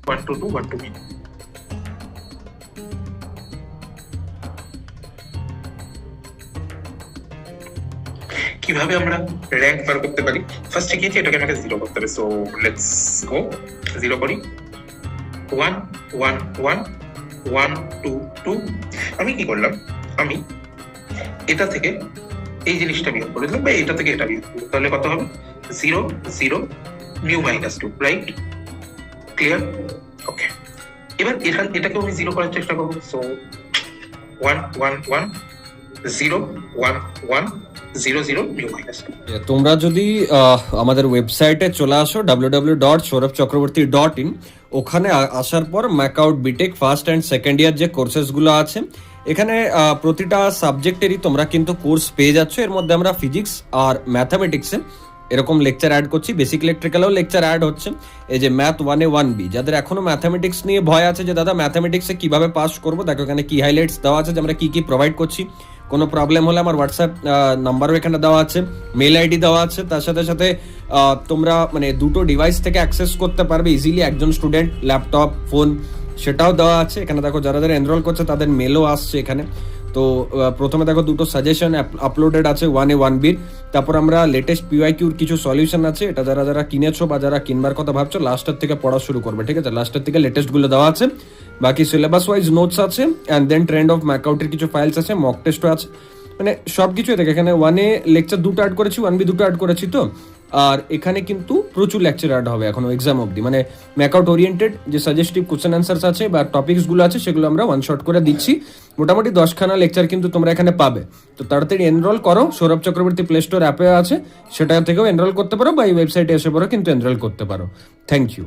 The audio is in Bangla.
122 122 কিভাবে আমরা র্যাঙ্ক বার করতে পারি? ফার্স্ট কি এটাকে আমাকে জিরো করতে হবে। সো লেটস গো, জিরো করি। 1 1 1 1 2 2। আমি কি করলাম, আমি এটা থেকে এই জিনিসটা বিয়োগ করে দিলাম, বা এটা থেকে এটা বিয়োগ করলাম, তাহলে কত হবে? 0 0 মিউ মাইনাস 2, রাইট? ক্লিয়ার? ওকে, এবার এটাকেও আমি জিরো করার চেষ্টা করবো। So 1 1 1 0 1 1 0 0 mu minus 2। তোমরা যদি আমাদের ওয়েবসাইটে চলে আসো www.saurabchakraborty.in, ওখানে আসার পর MAKAUT BTech first and second year যে কোর্সেসগুলো আছে, এখানে প্রতিটা সাবজেক্টেরই তোমরা কিন্তু কোর্স পেয়ে যাচ্ছ। এর মধ্যে আমরা ফিজিক্স আর ম্যাথামেটিক্সে এরকম লেকচার অ্যাড করছি, বেসিক ইলেকট্রিক্যালেও লেকচার অ্যাড হচ্ছে। এই যে ম্যাথ 1A 1B, যাদের এখনো ম্যাথামেটিক্স নিয়ে ভয় আছে যে দাদা ম্যাথামেটিক্সে কিভাবে পাস করবো, দেখো এখানে কি হাইলাইটস দেওয়া আছে যে আমরা কি কি প্রোভাইড করছি। কোনো প্রবলেম হলে আমার হোয়াটসঅ্যাপ নাম্বারও এখানে দেওয়া আছে, মেল আইডি দেওয়া আছে। তার সাথে সাথে তোমরা মানে দুটো ডিভাইস থেকে অ্যাক্সেস করতে পারবে ইজিলি, একজন স্টুডেন্ট ল্যাপটপ ফোন, সেটাও দেওয়া আছে এখানে। দেখো যারা যারা এনরোল করছে তাদের মেলও আসছে এখানে। তো প্রথমে দেখো দুটো সাজেশন আপলোডেড আছে 1A 1Bর। তারপর আমরা লেটেস্ট পিওয়াইকিউর কিছু সলিউশন আছে, এটা যারা যারা কিনেছো বা যারা কিনবার কথা ভাবছো লাস্টের থেকে পড়া শুরু করবে, ঠিক আছে? লাস্টের থেকে লেটেস্টগুলো দেওয়া আছে। বাকি সিলেবাস ওয়াইজ নোটস আছে, অ্যান্ড দেন ট্রেন্ড অফ ম্যাকআউটের কিছু ফাইলস আছে, মক টেস্টও আছে, মানে সব কিছু দেখে। এখানে 1A লেকচার দুটো অ্যাড করেছি, 1B দুটো অ্যাড করেছি। তো আর এখানে কিন্তু প্রচুর লেকচার অ্যাড হবে এখনো এক্সাম অবধি, মানে ম্যাকআউট ওরিয়েন্টেড যে সাজেস্টিভ কোশ্চেন অ্যান্সার্স আছে বা টপিকসগুলো আছে সেগুলো আমরা ওয়ান শট করে দিচ্ছি। মোটামুটি 10খানা লেকচার কিন্তু তোমরা এখানে পাবে। তো তাড়াতাড়ি এনরোল করো, সৌরভ চক্রবর্তী প্লে স্টোর অ্যাপে আছে, সেটা থেকেও এনরোল করতে পারো, বা এই ওয়েবসাইটে এসে পড়ো কিন্তু এনরোল করতে পারো। Thank you.